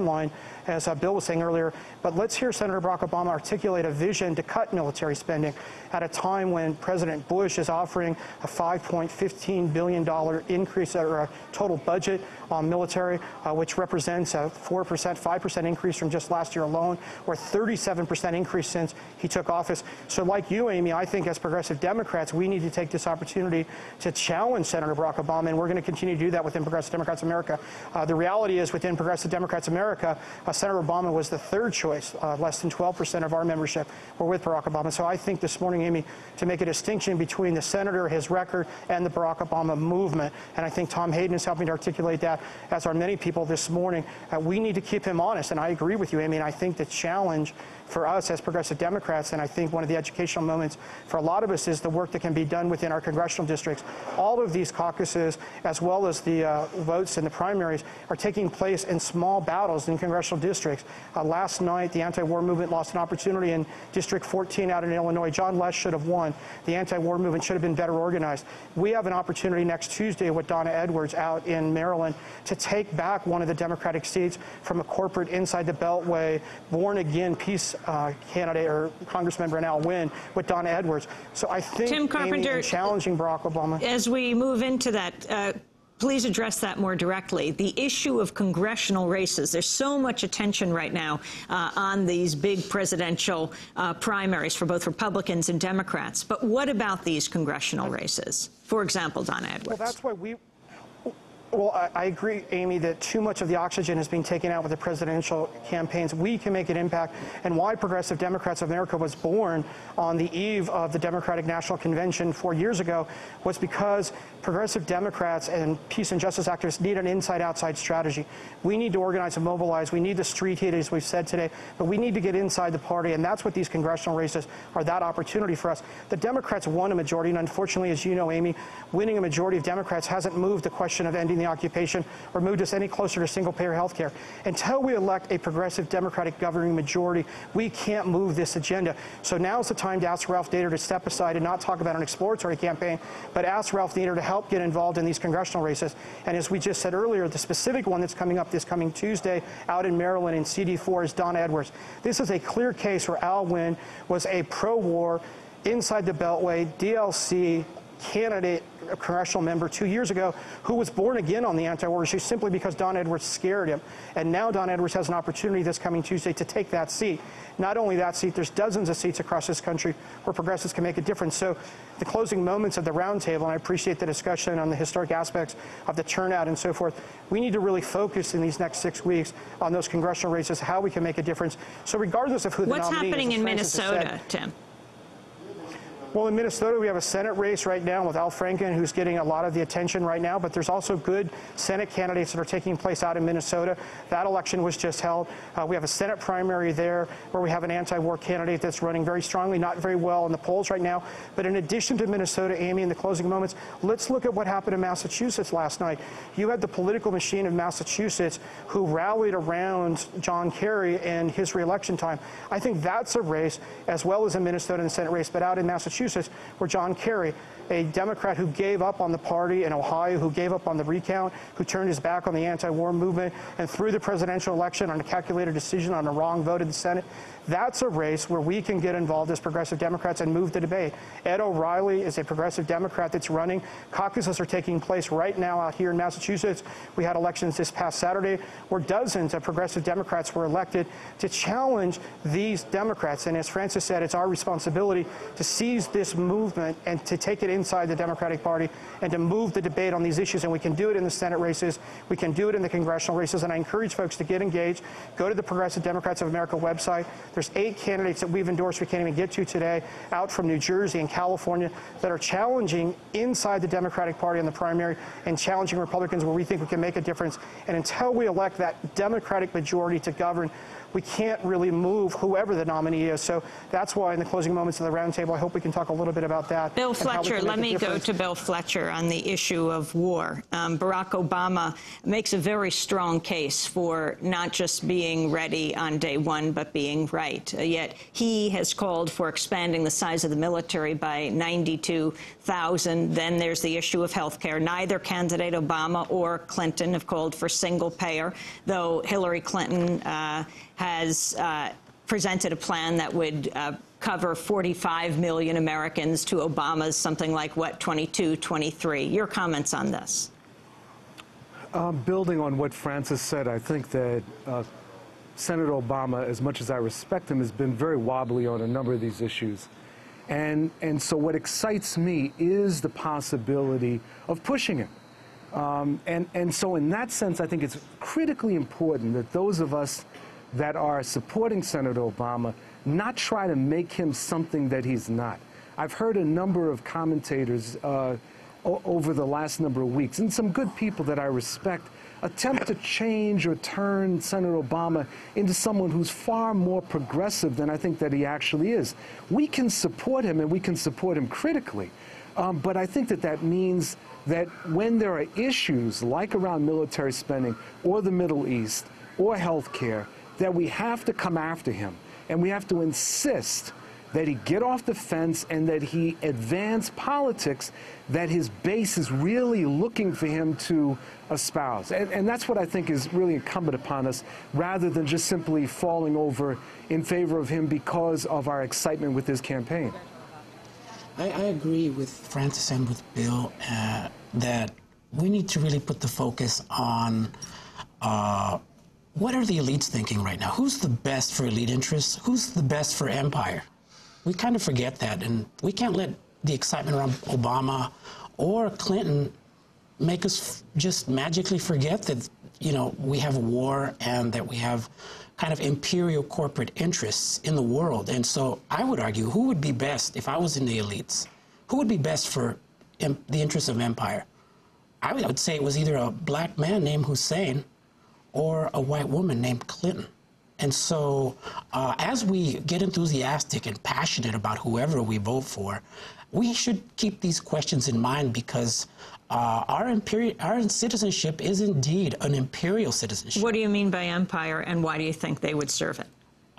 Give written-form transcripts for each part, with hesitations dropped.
line, as Bill was saying earlier, but let's hear Senator Barack Obama articulate a vision to cut military spending at a time when President Bush is offering a $5.15 billion increase or a total budget on military, which represents a 4%, 5% increase from just last year alone, or 37% increase since he took office. So like you, Amy, I think as progressive Democrats, we need to take this opportunity to challenge Senator Barack Obama, and we're going to continue to do that within Progressive Democrats America. The reality is within Progressive Democrats America, Senator Obama was the third choice. Less than 12% of our membership were with Barack Obama. So I think this morning, Amy, to make a distinction between the senator, his record, and the Barack Obama movement, and I think Tom Hayden is helping to articulate that, as are many people this morning. We need to keep him honest, and I agree with you, Amy, and I think the challenge for us as progressive Democrats, and I think one of the educational moments for a lot of us, is the work that can be done within our congressional districts. All of these caucuses, as well as the votes in the primaries, are taking place in small battles in congressional districts. Last night, the anti-war movement lost an opportunity in District 14 out in Illinois. John Lesch should have won. The anti-war movement should have been better organized. We have an opportunity next Tuesday with Donna Edwards out in Maryland to take back one of the Democratic seats from a corporate inside the Beltway, born-again peace candidate or Congressmember Al Wynn with Donna Edwards. So I think, Tim Carpenter, Amy, in challenging Barack Obama. As we move into that, please address that more directly. The issue of congressional races. There's so much attention right now on these big presidential primaries for both Republicans and Democrats. But what about these congressional races? For example, Donna Edwards. Well, that's why Well, I agree, Amy, that too much of the oxygen is being taken out with the presidential campaigns. We can make an impact, and why Progressive Democrats of America was born on the eve of the Democratic National Convention 4 years ago was because progressive Democrats and peace and justice activists need an inside-outside strategy. We need to organize and mobilize. We need the street heat, as we've said today, but we need to get inside the party, and that's what these congressional races are, that opportunity for us. The Democrats won a majority, and unfortunately, as you know, Amy, winning a majority of Democrats hasn't moved the question of ending the occupation or moved us any closer to single-payer health care. Until we elect a progressive Democratic governing majority, we can't move this agenda. So now's the time to ask Ralph Nader to step aside and not talk about an exploratory campaign, but ask Ralph Nader to help get involved in these congressional races. And as we just said earlier, the specific one that's coming up this coming Tuesday out in Maryland in CD4 is Donna Edwards. This is a clear case where Al Wynn was a pro-war, inside the Beltway, DLC candidate, a congressional member 2 years ago, who was born again on the anti-war issue simply because Don Edwards scared him. And now Don Edwards has an opportunity this coming Tuesday to take that seat. Not only that seat, there's dozens of seats across this country where progressives can make a difference. So the closing moments of the roundtable, and I appreciate the discussion on the historic aspects of the turnout and so forth, we need to really focus in these next 6 weeks on those congressional races, how we can make a difference. So regardless of who the nominee is. What's happening in Minnesota, Tim? Well, in Minnesota, we have a Senate race right now with Al Franken, who's getting a lot of the attention right now, but there's also good Senate candidates that are taking place out in Minnesota. That election was just held. We have a Senate primary there where we have an anti-war candidate that's running very strongly, not very well in the polls right now. But in addition to Minnesota, Amy, in the closing moments, let's look at what happened in Massachusetts last night. You had the political machine of Massachusetts who rallied around John Kerry and his reelection time. I think that's a race, as well as in Minnesota in the Senate race, but out in Massachusetts, where John Kerry, a Democrat who gave up on the party in Ohio, who gave up on the recount, who turned his back on the anti-war movement, and threw the presidential election on a calculated decision on a wrong vote in the Senate. That's a race where we can get involved as progressive Democrats and move the debate. Ed O'Reilly is a progressive Democrat that's running. Caucuses are taking place right now out here in Massachusetts. We had elections this past Saturday where dozens of progressive Democrats were elected to challenge these Democrats. And as Francis said, it's our responsibility to seize this movement and to take it inside the Democratic Party and to move the debate on these issues. And we can do it in the Senate races. We can do it in the congressional races. And I encourage folks to get engaged. Go to the Progressive Democrats of America website. There's 8 candidates that we've endorsed we can't even get to today out from New Jersey and California that are challenging inside the Democratic Party in the primary and challenging Republicans where we think we can make a difference. And until we elect that Democratic majority to govern, we can't really move whoever the nominee is. So that's why in the closing moments of the roundtable, I hope we can talk talk a little bit about that. Bill Fletcher, let me go to Bill Fletcher on the issue of war. Barack Obama makes a very strong case for not just being ready on day one, but being right. Yet he has called for expanding the size of the military by 92,000. Then there's the issue of health care. Neither candidate, Obama or Clinton, have called for single payer, though Hillary Clinton has presented a plan that would cover 45 million Americans to Obama's something like, what, 22, 23. Your comments on this? Building on what Francis said, I think that Senator Obama, as much as I respect him, has been very wobbly on a number of these issues. And so what excites me is the possibility of pushing him. And so in that sense, I think it's critically important that those of us that are supporting Senator Obama not try to make him something that he's not. I've heard a number of commentators over the last number of weeks, and some good people that I respect, attempt to change or turn Senator Obama into someone who's far more progressive than I think that he actually is. We can support him, and we can support him critically, but I think that that means that when there are issues like around military spending or the Middle East or health care, that we have to come after him, and we have to insist that he get off the fence and that he advance politics that his base is really looking for him to espouse. And that's what I think is really incumbent upon us, rather than just simply falling over in favor of him because of our excitement with his campaign. I agree with Francis and with Bill that we need to really put the focus on what are the elites thinking right now? Who's the best for elite interests? Who's the best for empire? We kind of forget that, and we can't let the excitement around Obama or Clinton make us just magically forget that, you know, we have a war and that we have kind of imperial corporate interests in the world. And so I would argue, who would be best if I was in the elites? Who would be best for the interests of empire? I would say it was either a black man named Hussein or a white woman named Clinton. And so as we get enthusiastic and passionate about whoever we vote for, we should keep these questions in mind, because our citizenship is indeed an imperial citizenship. What do you mean by empire, and why do you think they would serve it?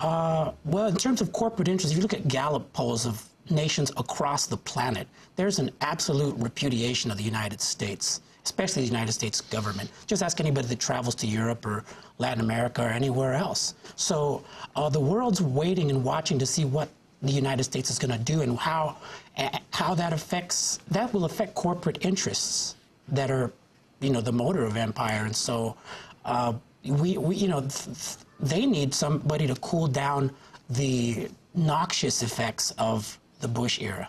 Well, in terms of corporate interests, if you look at Gallup polls of nations across the planet, there's an absolute repudiation of the United States, especially the United States government. Just ask anybody that travels to Europe or Latin America or anywhere else. So the world's waiting and watching to see what the United States is going to do and how that will affect corporate interests that are, you know, the motor of empire. And so they need somebody to cool down the noxious effects of the Bush era.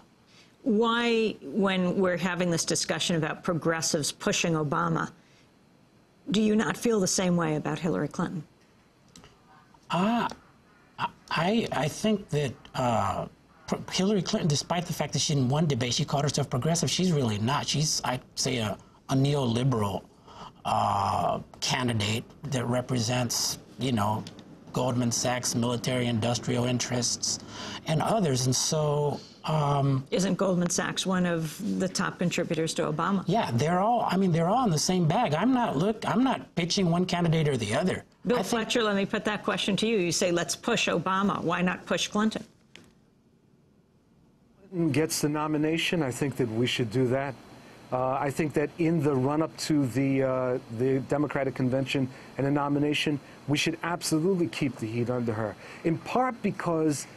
Why, when we're having this discussion about progressives pushing Obama, do you not feel the same way about Hillary Clinton? I think that Hillary Clinton, despite the fact that she in one debate she called herself progressive, she's really not. She's, I'd say, a neoliberal candidate that represents, you know, Goldman Sachs, military industrial interests, and others. And so isn't Goldman Sachs one of the top contributors to Obama? Yeah, they're all in the same bag. I'm not pitching one candidate or the other. Bill Fletcher, let me put that question to you. You say, let's push Obama. Why not push Clinton? Clinton gets the nomination. I think that we should do that. I think that in the run-up to the Democratic Convention and a nomination, we should absolutely keep the heat under her, in part because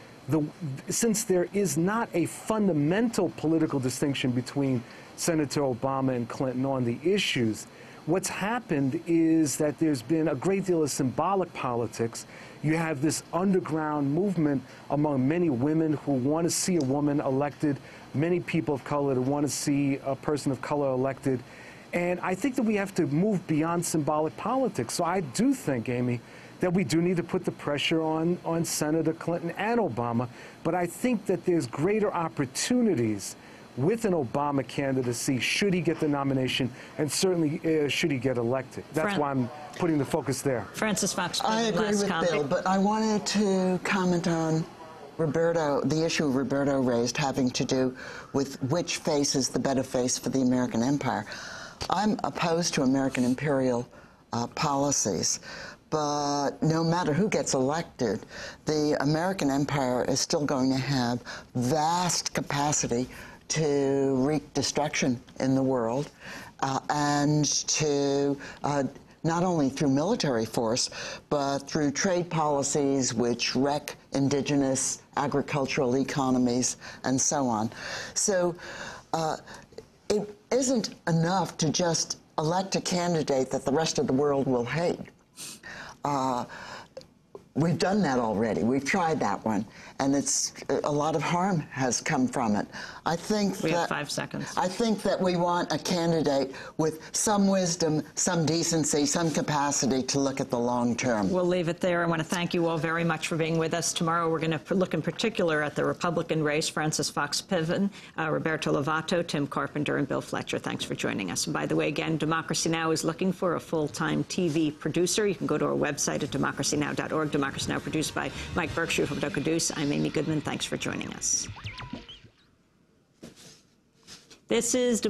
since there is not a fundamental political distinction between Senator Obama and Clinton on the issues, what's happened is that there's been a great deal of symbolic politics. You have this underground movement among many women who want to see a woman elected, many people of color that want to see a person of color elected. And I think that we have to move beyond symbolic politics. So I do think, Amy, that we do need to put the pressure on Senator Clinton and Obama. But I think that there's greater opportunities with an Obama candidacy should he get the nomination, and certainly should he get elected. That's why I'm putting the focus there. Francis Fox Piven, I agree with Bill, but I wanted to comment on the issue Roberto raised having to do with which face is the better face for the American empire. I'm opposed to American imperial policies, but no matter who gets elected, the American empire is still going to have vast capacity to wreak destruction in the world and to not only through military force, but through trade policies which wreck indigenous agricultural economies and so on. So it isn't enough to just elect a candidate that the rest of the world will hate. We've done that already. We've tried that one, and a lot of harm has come from it. I think we have 5 seconds. I think that we want a candidate with some wisdom, some decency, some capacity to look at the long term. We'll leave it there. I want to thank you all very much for being with us. Tomorrow we're going to look in particular at the Republican race, Francis Fox Piven, Roberto Lovato, Tim Carpenter, and Bill Fletcher. Thanks for joining us. And by the way, again, Democracy Now! Is looking for a full-time TV producer. You can go to our website at democracynow.org. Democracy Now! Produced by Mike Berkshire from Dukadoose. I'm Amy Goodman. Thanks for joining us. This is